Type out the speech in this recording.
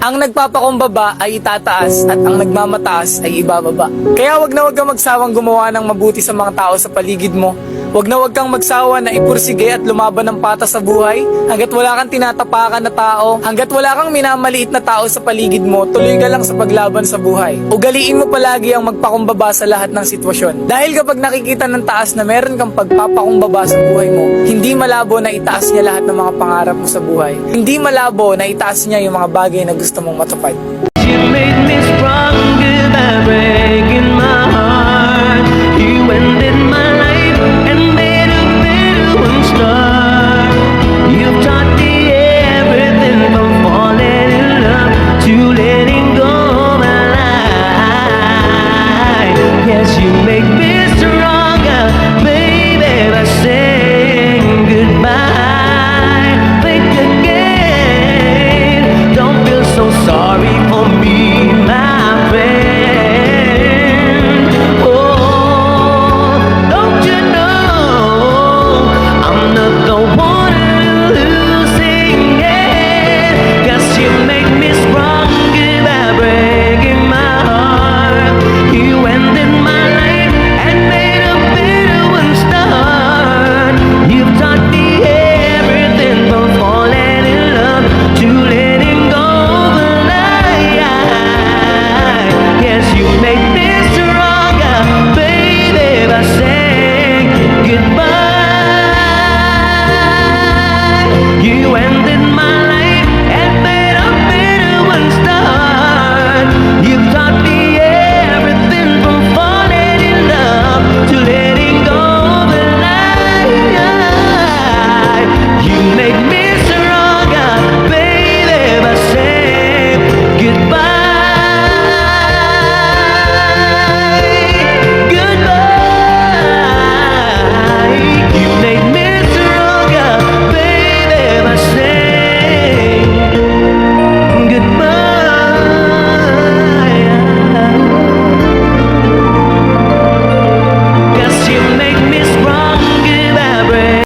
Ang nagpapakumbaba ay itataas at ang nagmamataas ay ibababa. Kaya wag na wag kang magsawang gumawa ng mabuti sa mga tao sa paligid mo. Wag na wag kang magsawa na ipursige at lumaban ng patas sa buhay. Hanggat wala kang tinatapakan na tao, hanggat wala kang minamaliit na tao sa paligid mo, tuloy ka lang sa paglaban sa buhay. Ugaliin mo palagi ang magpakumbaba sa lahat ng sitwasyon. Dahil kapag nakikita ng taas na meron kang pagpapakumbaba sa buhay mo, hindi malabo na itaas niya lahat ng mga pangarap mo sa buhay. Hindi malabo na itaas niya yung mga bagay na gusto mong matupad.